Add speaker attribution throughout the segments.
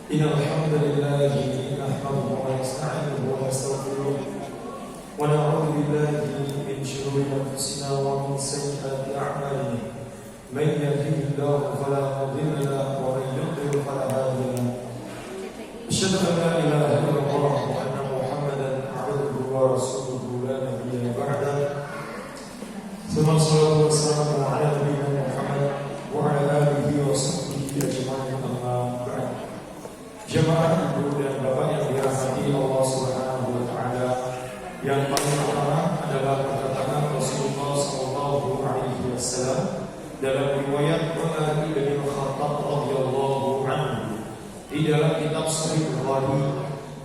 Speaker 1: إن الحمد لله نحمده ونستعينه ونستغفره ونعوذ بالله من شرور أنفسنا ومن سيئات أعمالنا من يهده الله فلا مضل له ومن يضلل فلا هادي له أشهد أن لا إله إلا الله وأن محمدا عبده ورسوله لا نبي بعده ثم الصلاة والسلام على نبينا محمد وعلى آله وصحبه أجمعين أما بعد. Jemaah ibu dan bapak yang dirahmati Allah Subhanahu wa taala, yang paling pertama adalah perkataan Rasulullah sallallahu alaihi wasallam dalam riwayat Umar bin Khattab radhiyallahu anhu di dalam kitab Sahih Bukhari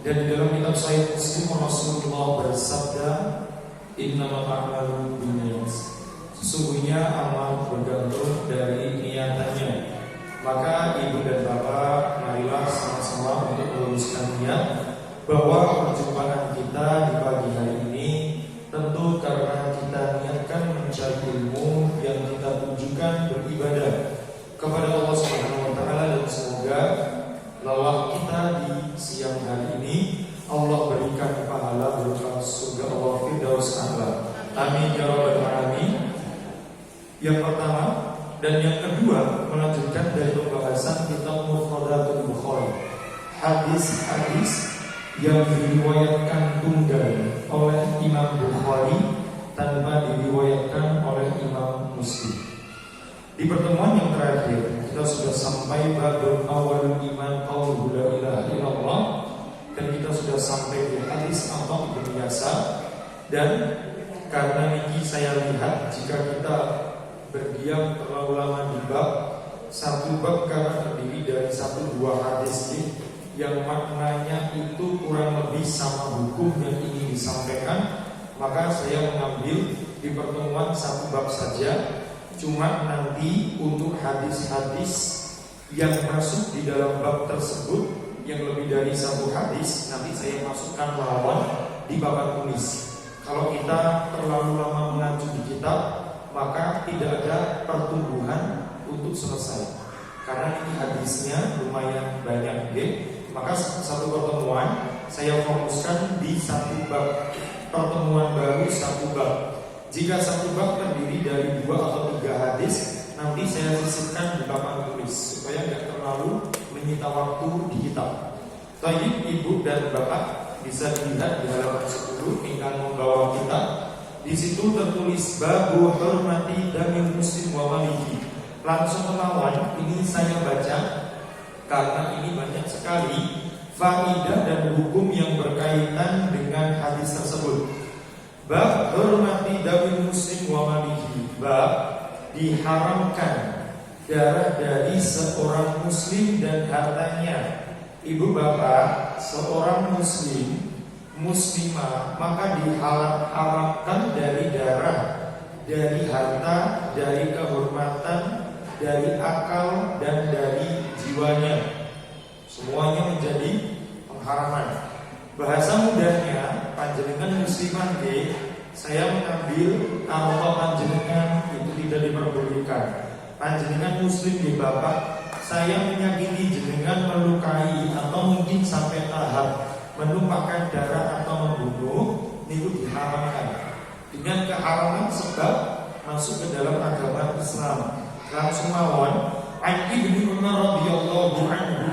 Speaker 1: dan di dalam kitab Sahih Muslim. Rasulullah bersabda, "Innamal a'malu binniyat." Sesungguhnya amal bergantung dari niatannya. Maka ibu dan bapak, marilah sama-sama untuk meluruskan niat bahwa perjumpaan kita di pagi hari ini tentu karena kita niatkan mencari ilmu yang kita tujukan beribadah kepada Allah Subhanahu wa taala, dan semoga lelah kita di siang hari ini Allah berikan pahala berupa surga Allah Firdaus A'la. Amin ya rabbal alamin. Yang pertama dan yang kedua, melanjutkan dari pembahasan kitab Mufradatul Bukhari, hadis-hadis yang diriwayatkan tunggal oleh Imam Bukhari tanpa diriwayatkan oleh Imam Muslim. Di pertemuan yang terakhir kita sudah sampai babul awal iman qaulul la ilaha illallah, dan kita sudah sampai di hadis atau biasa. Dan karena ini saya lihat jika kita berdiam terlalu lama di bab satu bab karena terdiri dari 1-2 hadis yang maknanya itu kurang lebih sama hukum yang ingin disampaikan, maka saya mengambil di pertemuan 1 bab saja. Cuma nanti untuk hadis-hadis yang masuk di dalam bab tersebut yang lebih dari 1 hadis, nanti saya masukkan lawan di papan tulis. Kalau kita terlalu lama mengacu di kitab, maka tidak ada pertumbuhan untuk selesai. Karena ini hadisnya lumayan banyak, maka satu pertemuan saya fokuskan di 1 bab. Pertemuan baru 1 bab. Jika 1 bab terdiri dari 2 atau 3 hadis, nanti saya sisipkan di papan tulis supaya tidak terlalu menyita waktu di kitab. Baik ibu dan bapak, bisa dilihat di halaman 10 tinggal membawa kitab. Di situ tertulis babu hormati damil muslim wa malihi. Langsung melawan ini saya baca karena ini banyak sekali faidah dan hukum yang berkaitan dengan hadis tersebut. Bab hormati damil muslim wa malihi. Bab diharamkan darah dari seorang muslim dan hartanya. Ibu bapak, seorang muslimah maka diharamkan dari darah, dari harta, dari kehormatan, dari akal, dan dari jiwanya. Semuanya menjadi pengharaman. Bahasa mudahnya, panjenengan muslimah saya mengambil atau panjenengan itu tidak diperbolehkan. Panjenengan muslim bapak, saya menyakiti jenengan, melukai atau mungkin sampai tahap menumpahkan darah atau membunuh, itu diharamkan. Dengan keharaman sebab masuk ke dalam agama Islam. Langsung lawan Ibnu Umar radhiyallahu anhu.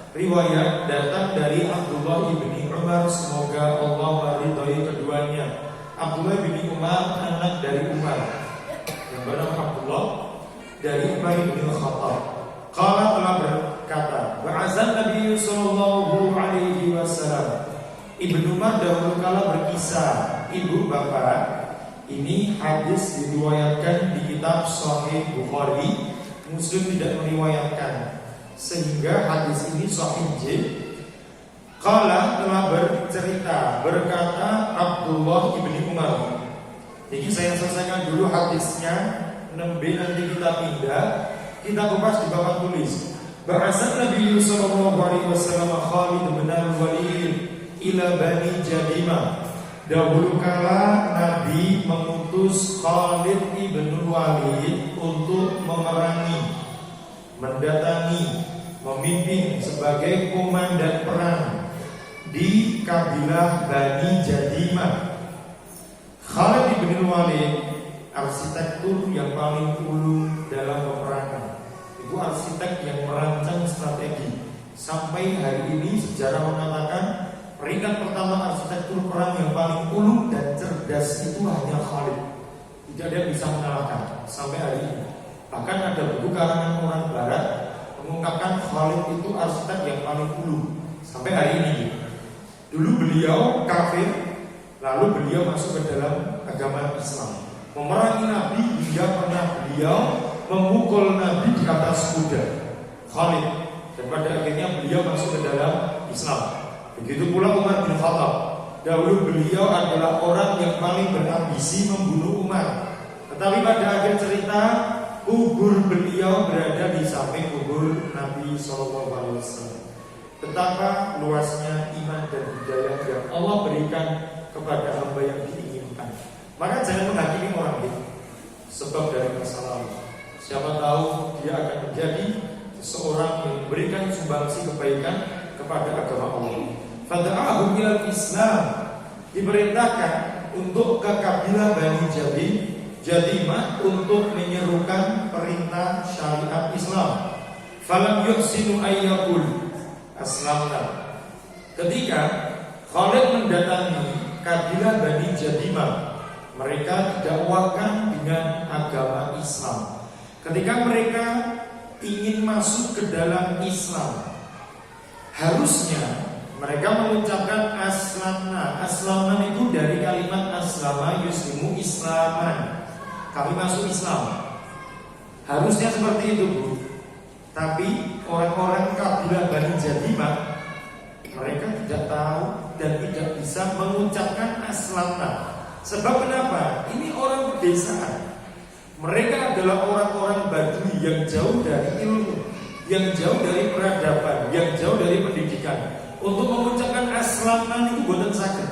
Speaker 1: Riwayat datang dari Abdullah bin Umar, semoga Allah meridhai keduanya. Abdullah bin Umar anak dari Umar yang bernama Abdullah dari Umar bin Khattab. Qala telah berkata, ba'azan Nabi sallallahu alaihi wasallam. Ibnu Umar dahulu kala berkisah. Ibu bapak, ini hadis diriwayatkan di kitab Sahih Bukhari, Muslim tidak meriwayatkan, sehingga hadis ini sahih. Qala telah bercerita, berkata Abdullah ibni Umar. Jadi saya selesaikan dulu hadisnya, 6b nanti kita pindah. Kita kupas di papan tulis. Ba'asan Nabi sallallahu alaihi wasallam Khalid bin Al-Walid ila Bani Jadimah. Dahulu kala Nabi mengutus Khalid ibn Walid untuk memerangi, mendatangi, memimpin sebagai komandan perang di kabilah Bani Jadimah. Khalid bin Walid, arsitektur yang paling ulung dalam peperangan. Itu arsitek yang merancang strategi. Sampai hari ini sejarah mengatakan peringkat pertama arsitektur perang yang paling ulung dan cerdas itu hanya Khalid. Tidak ada yang bisa mengalahkan sampai hari ini. Bahkan ada buku karangan orang Barat mengungkapkan Khalid itu arsitek yang paling ulung sampai hari ini. Dulu beliau kafir, lalu beliau masuk ke dalam agama Islam, memerangi Nabi hingga pernah beliau memukul Nabi di atas kuda, Khalid. Dan pada akhirnya beliau masuk ke dalam Islam. Begitu pula Umar bin Khattab. Dahulu beliau adalah orang yang paling berambisi membunuh Umar. Tetapi pada akhir cerita, kubur beliau berada di samping kubur Nabi SAW. Betapa luasnya iman dan hidayah yang Allah berikan kepada hamba yang diinginkan. Maka jangan menghakimi orang itu sebab dari masa lalu. Siapa tahu dia akan menjadi seseorang yang memberikan sumbangsi kebaikan kepada agama Allah. Fada'ahum ilal Islam, diperintahkan untuk ke kabilah Bani Jadimah untuk menyerukan perintah syariat Islam. Falam yuhsinu ayyakul aslamna. Ketika Khalid mendatangi kabilah Bani Jadimah, mereka didakwakan dengan agama Islam. Ketika mereka ingin masuk ke dalam Islam, harusnya mereka mengucapkan aslamna. Aslamna itu dari kalimat aslama yuslimu islaman. Kami masuk Islam. Harusnya seperti itu, Bu. Tapi orang-orang kabilah Bani Jadimah, mereka tidak tahu dan tidak bisa mengucapkan aslamna. Sebab kenapa? Ini orang pedesaan. Mereka adalah orang-orang Badui yang jauh dari ilmu, yang jauh dari peradaban, yang jauh dari pendidikan. Untuk mengucapkan aslamna itu buatan sakit,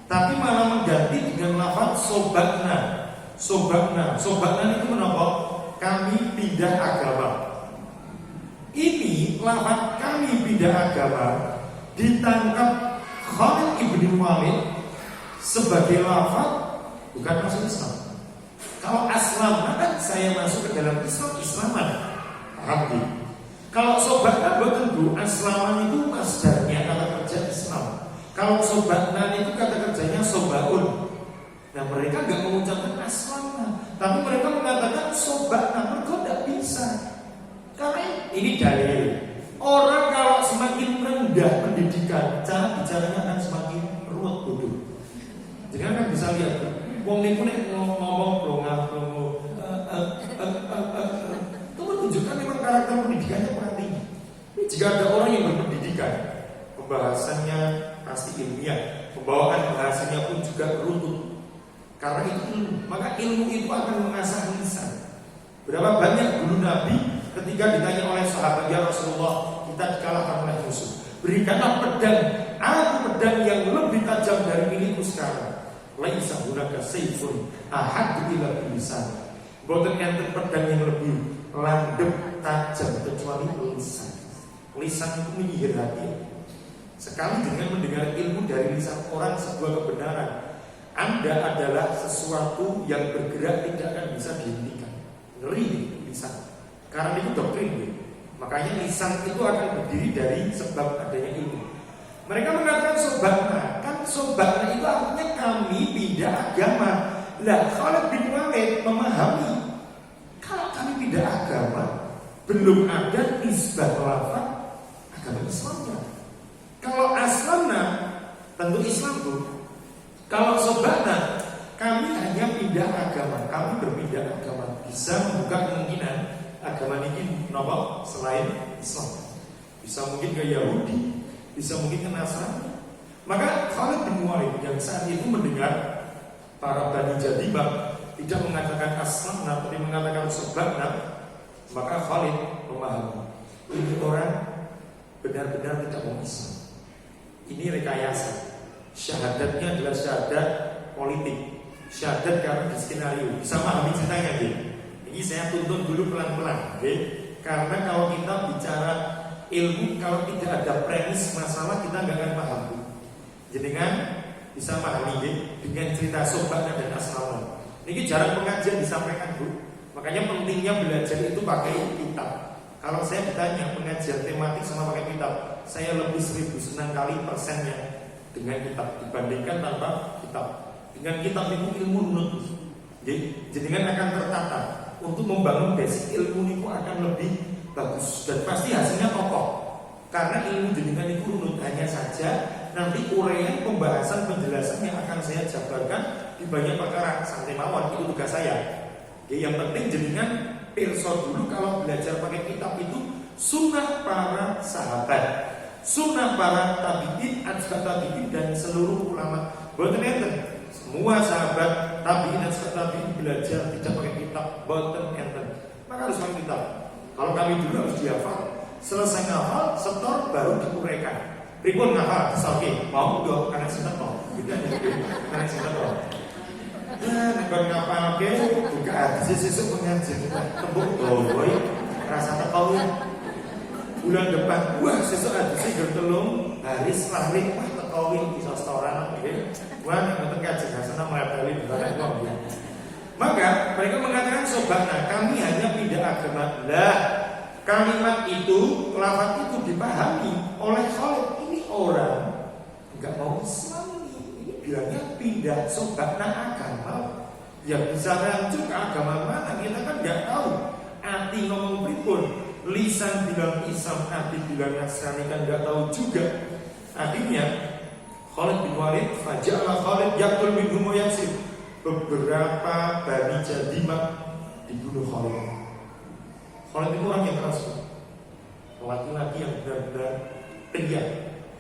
Speaker 1: tapi malah mengganti dengan lafaz sobakna. Sobakna itu menapa? Kami pindah agama. Ini lafaz kami pindah agama ditangkap Khalid bin Walid sebagai lafaz bukan masuk Islam. Kalau aslamna kan saya masuk ke dalam Islam, Islaman. Paham? Kalau sobatna tentu aslaman itu masdarnya kata kerja Islam. Kalau sobatna itu kata kerjanya sobaun. Nah mereka nggak mengucapkan aslamna, tapi mereka mengatakan sobatna. Mereka tidak bisa. Karena ini dalil. Orang kalau semakin rendah pendidikan, cara bicaranya akan semakin ruwet bodoh. Jadi kan bisa lihat, wong niku nek ngomong plonga-plongo, itu menunjukkan memang karakter pendidikannya kurang tinggi. Jika ada orang yang berpendidikan, pembahasannya pasti ilmiah, pembawaan bahasanya pun juga runtut. Karena itu ilmu, maka ilmu itu akan mengasah lisan. Berapa banyak dulu Nabi ketika ditanya oleh sahabat, ya Rasulullah, kita dikalahkan oleh musuh, berikanlah pedang, aku pedang yang lebih tajam dari milikku sekarang. Laisa hunaka sayfun ahad ila lisan. Boten enten pedang yang lebih landep tajam kecuali lisan. Lisan itu menyihir hati. Sekali dengan mendengar ilmu dari lisan orang sebuah kebenaran, Anda adalah sesuatu yang bergerak tidak akan bisa dihentikan. Ngeri lisan. Karena itu doktrin. Makanya lisan itu akan berdiri dari sebab adanya ilmu. Mereka mengatakan sobatna. Kan sobatna itu artinya kami pindah agama. Lah Khalid bin Walid memahami, kalau kami pindah agama, belum ada nisbah lafaz agama Islamnya. Kalau aslamna, tentu Islam tuh. Kalau sobatna, kami hanya pindah agama. Kami berpindah agama. Bisa membuka kemungkinan agama ini nopo selain Islam. Bisa mungkin ke Yahudi, bisa mungkin ke Nasrani. Maka Khalid bin Walid yang saat itu mendengar para Bani Jadimah tidak mengatakan aslamna, tapi mengatakan sobatna, maka Khalid memahami ini orang benar-benar tidak mau Islam. Ini rekayasa. Syahadatnya adalah syahadat politik, syahadat karena di skenario. Bisa memahami ceritanya, gitu. Ini saya tuntun dulu pelan-pelan, okay? Karena kalau kita bicara ilmu kalau tidak ada premis masalah kita nggak akan paham. Jadi kan bisa pahami ya, dengan cerita Sobana dan Asmaul. Ini jarang pengajian disampaikan Bu. Makanya pentingnya belajar itu pakai kitab. Kalau saya ditanya pengajian tematik sama pakai kitab, saya lebih 1000 kali persennya dengan kitab dibandingkan tanpa kitab. Dengan kitab itu ilmu nunut. Jadi kan akan tertata untuk membangun basic ilmu itu akan lebih bagus dan pasti hasilnya kokoh. Karena ilmu jenengan itu nunut, hanya saja nanti uraian pembahasan penjelasan yang akan saya jabarkan di banyak perkara santai mawon, itu tugas saya. Yang penting jenengan pirsa dulu kalau belajar pakai kitab itu sunnah para sahabat, sunnah para tabi'in, atba tabi'in dan seluruh ulama. Boten enten. Semua sahabat tabi'in dan tabi'in belajar tidak pakai kitab, boten enten. Maka harus pakai kitab. Kalau kami dulu harus dihafal, selesai ngafal, setor baru diuraikan. Pripun ngafal, oke, mau dong karena sinten mau. Karena sinten mau. Nek ngapal ke buka hadis sesuk pengajian tembuk boy rasa teko bulan depan wah sesuk hadis gertelung haris lahrik wah teko iso setoran nggih wah nek mboten kajian sana melepeli barang wong ya. Maka mereka mengatakan Sobana kami hanya pindah agama. Lah kalimat itu lafaz itu dipahami oleh Khalid, ini orang enggak mau Islam. Bilangnya pindah Sobana agama. Ya bisa lanjut ke agama mana kita kan nggak tahu. Ati ngomong pripun, lisan bilang Islam, hati bilang Nasrani kan nggak tahu juga. Akhirnya Khalid bin Walid faja'ala Khalid yaqtul minhum yasir. Beberapa Bani Jadimah dibunuh Khalid. Khalid itu orang yang keras, laki-laki yang benar-benar pria,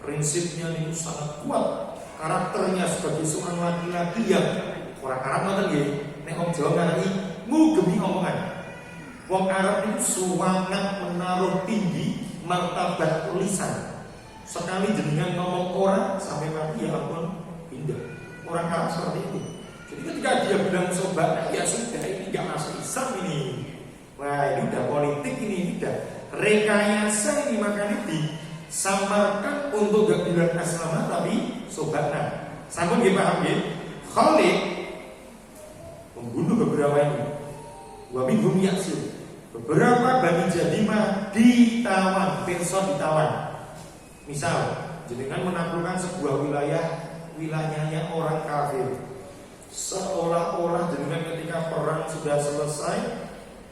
Speaker 1: prinsipnya itu sangat kuat. Karakternya sebagai seorang laki-laki yang orang Arab nonton ya, nek wong Jawa ngarani ngugemi omongan. Wong Arab itu sangat menaruh tinggi martabat lisan. Sekali jenengan ngomong orang sampai mati ya ampun pindah. Orang Arab seperti itu. Jadi ketika dia bilang Sobana, ya sudah ini nggak masuk Islam ini. Wah ini udah politik ini udah rekayasa ini, makanya disamarkan untuk gak bilang Aslamah tapi Sobana. Sampun nggih paham nggih? Khalid membunuh beberapa ini. Wa minhum yasir. Beberapa Bani Jadimah ditawan, pirsa ditawan. Misal, jenengan menaklukkan sebuah wilayahnya orang kafir. Seolah-olah jenengan ketika perang sudah selesai,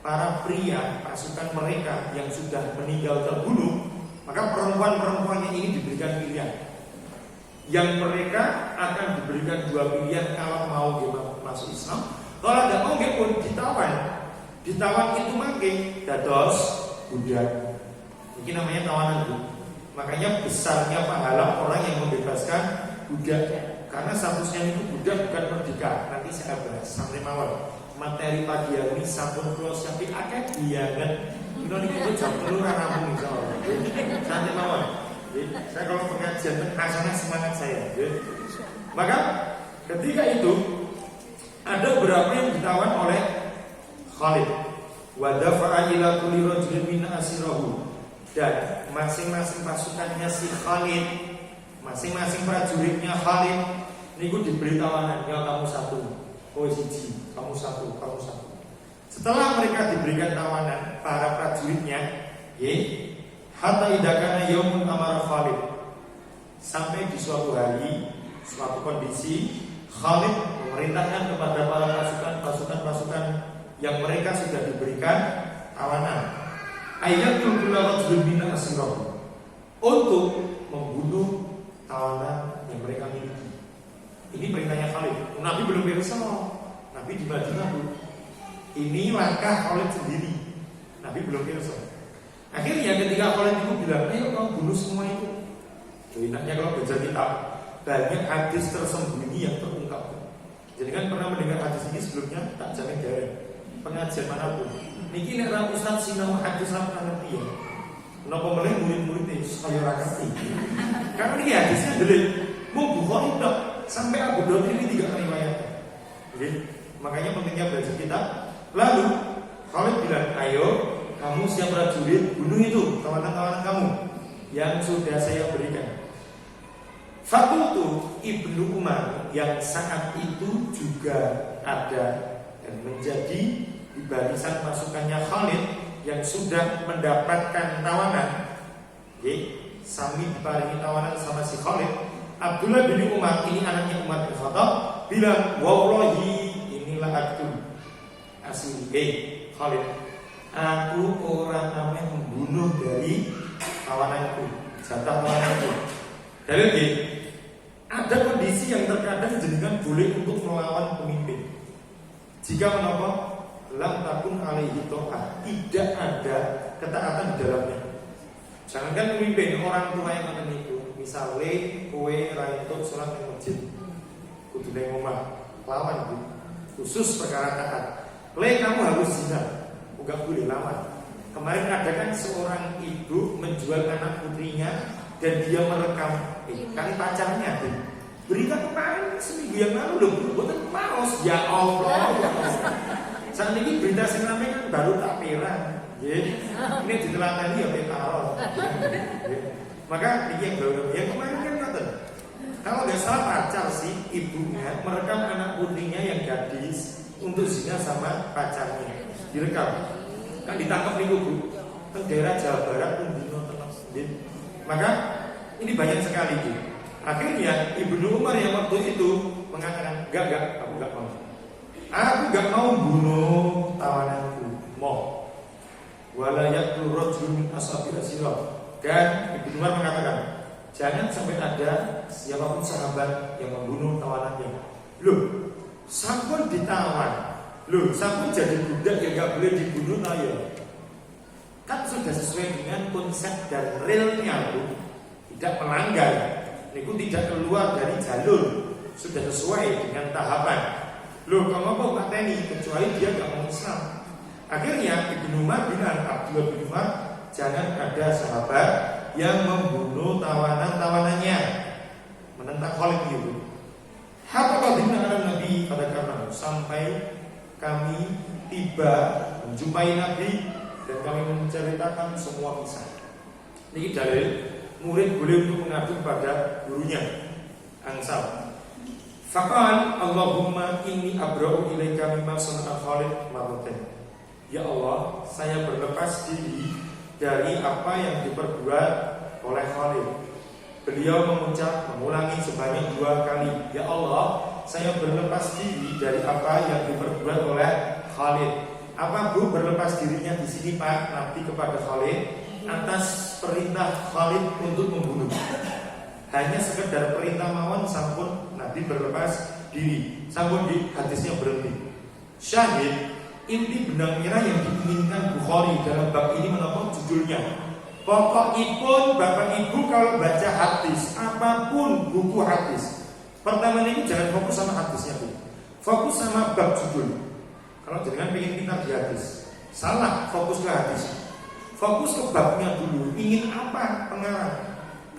Speaker 1: para pria pasukan mereka yang sudah meninggal terbunuh, maka perempuan-perempuannya ini diberikan pilihan. Yang mereka akan diberikan dua pilihan kalau mau masuk Islam. Kalau tidak mau pun ditawan. Ditawan itu makin dados budak. Ini namanya tawanan Bu. Makanya besarnya pahala orang yang membebaskan budak. Karena statusnya itu budak bukan merdeka. Nanti saya bahas sampai mawon. Materi pagi hari ini sampun kula siapin akeh biyangan. Kita niku jam 3 ora rampung insyaallah. Sampai mawon. Saya kalau pengajian asana semangat saya. Maka ketika itu ada beberapa yang ditawan oleh Khalid. Wa dafa'a ila kulli rajulin min asirahu. Dan masing-masing pasukannya si Khalid, masing-masing prajuritnya Khalid niku diberi tawanan, ya kamu satu, kowe siji, kamu satu, kamu satu. Setelah mereka diberikan tawanan para prajuritnya, hatta idakana yaumun amara Khalid. Sampai di suatu hari, suatu kondisi, Khalid memerintahkan kepada para pasukan yang mereka sudah diberikan tawanan, ayatul rajul min asirahu, untuk membunuh tawanan yang mereka miliki. Ini perintahnya Khalid. Nabi belum berusaha, Nabi di Madinah Bu. Ini langkah Khalid sendiri. Nabi belum berusaha. Akhirnya ketika Khalid itu bilang, ayo kau bunuh semua itu. Enaknya kalau baca kitab, banyak hadis tersembunyi yang terungkap. Jadi kan pernah mendengar hadis ini sebelumnya, tak jamin dari pengajian manapun. Niki nek ra Ustaz sinau hadis ra ngerti ya. Napa meneh murid-murid saya ora ngerti. Karena ini hadisnya delik. Mau Bukhari tok sampai Abu Daud ini tidak riwayat. Oke. Makanya pentingnya belajar kitab. Lalu Khalid bilang, ayo kamu siap prajurit, bunuh itu tawanan-tawanan kamu yang sudah saya berikan. Fakultu Ibnu Umar yang saat itu juga ada dan menjadi di barisan pasukannya Khalid yang sudah mendapatkan tawanan. Sami diparingi tawanan sama si Khalid. Abdullah bin Umar, ini anaknya Umar bin Khattab, bilang, wallahi inilah aku asli. Khalid, aku orang namanya membunuh dari tawananku, jatah tawananku. Dalil ada kondisi yang terkadang jenengan boleh untuk melawan pemimpin. Jika menapa lam takun alaihi ta'ah, tidak ada ketaatan di dalamnya. Jangankan pemimpin, orang tua yang ngoten niku, misale kowe ra entuk salat nang masjid, kudu nang omah, lawan Bu. Khusus perkara taat. Kamu harus zina, enggak boleh lawan. Kemarin ada kan seorang ibu menjual anak putrinya dan dia merekam kali pacarnya. Berita kemarin seminggu yang lalu loh, bukan maos. Ya Allah. Saat ini berita sing rame kan baru tak perang. Ini ditelatani ya petaro. Maka ini yang baru yang kemarin kan ngoten. Kalau nggak salah pacar sih ibunya merekam anak putrinya yang gadis untuk zina sama pacarnya. Direkam. Kan ditangkap nih Bu. Teng daerah Jawa Barat pun maka ini banyak sekali Bu. Akhirnya Ibnu Umar yang waktu itu mengatakan, enggak, aku enggak mau. Aku enggak mau bunuh tawananku. Mau. Wala yaqulu rajulun min ashabil asirah. Dan Ibnu Umar mengatakan, jangan sampai ada siapapun sahabat yang membunuh tawanannya. Loh, sampun ditawan. Loh, sampun jadi budak yang enggak boleh dibunuh ya. Kan sudah sesuai dengan konsep dan realnya Bu. Tidak melanggar. Niku tidak keluar dari jalur, sudah sesuai dengan tahapan. Loh, kalau mau mateni kecuali dia gak mau Islam. Akhirnya Ibnu Umar bilang, Abdullah bin Umar, jangan ada sahabat yang membunuh tawanan-tawanannya, menentang Khalid itu. Hatta qadimna ala Nabi pada karena sampai kami tiba menjumpai Nabi dan kami menceritakan semua kisah. Ini dalil murid boleh untuk mengadu pada gurunya. Angsal. Faqal Allahumma inni abra'u ilaika mimma sana'a Khalid marratan. Ya Allah, saya berlepas diri dari apa yang diperbuat oleh Khalid. Beliau mengulangi sebanyak 2 kali. Ya Allah, saya berlepas diri dari apa yang diperbuat oleh Khalid. Apa Bu berlepas dirinya di sini Pak Nabi kepada Khalid? Atas perintah Khalid untuk membunuh. Hanya sekedar perintah mawon sampun Nabi berlepas diri. Sampun di hadisnya berhenti. Syahid inti benang merah yang diinginkan Bukhari dalam bab ini menapa judulnya. Pokokipun Bapak Ibu kalau baca hadis, apapun buku hadis, pertama ini jangan fokus sama hadisnya Bu. Fokus sama bab judul. Kalau jangan pengen pintar di hadis, salah fokus ke hadis. Fokus ke babnya dulu. Ingin apa pengarang?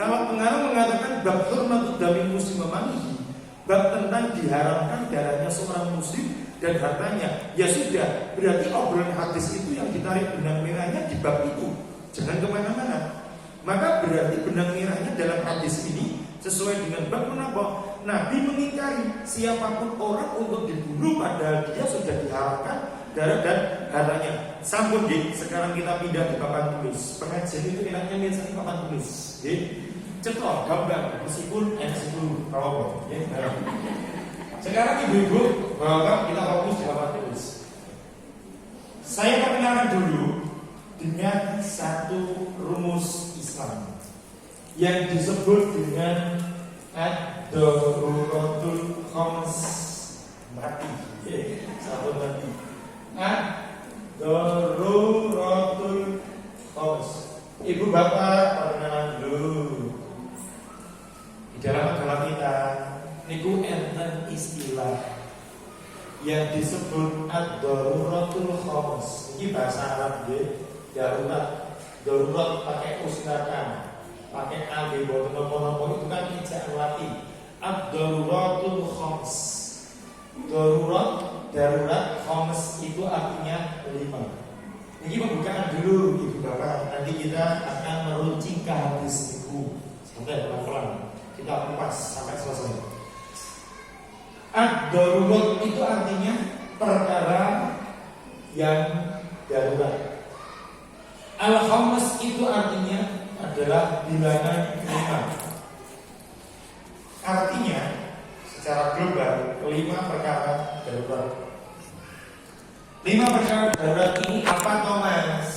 Speaker 1: Kalau pengarang mengatakan bab hurmatu dami muslim mamanihi, bab tentang diharamkan darahnya seorang muslim dan hartanya, ya sudah, berarti obrolan hadis itu yang ditarik benang merahnya di bab itu. Jangan kemana-mana. Maka berarti benang merahnya dalam hadis ini sesuai dengan bab menapa? Nabi mengingkari siapapun orang untuk dibunuh padahal dia sudah diharamkan darah dan hartanya. Sampun sekarang kita pindah di papan tulis. Pengajian itu enaknya biasanya papan tulis. Cetok gambar meskipun meskipun kalau sekarang ibu-ibu bapak kita fokus di papan tulis. Saya perkenalkan dulu dengan satu rumus Islam yang disebut dengan ad-daruratul khams mati. Satu mati. Ad-daruratul khams. Ibu bapak perkenalan dulu. Di dalam agama kita niku enten istilah yang disebut ad-daruratul khams. Ini bahasa Arab nggih, darurat. Darurat pakai ustakan, pakai alif boten-boten itu kan ijazah Latin. Ad-daruratul khams. Darurat khams itu artinya 5. Ini pembukaan dulu Ibu Bapak. Nanti kita akan meruncing ke hadis itu. Santai pelan-pelan. Kita kupas sampai selesai. Ad-darurat itu artinya perkara yang darurat. Al-khamas itu artinya adalah bilangan 5. Artinya secara global 5 perkara darurat. 5 perkara darurat ini apa Thomas?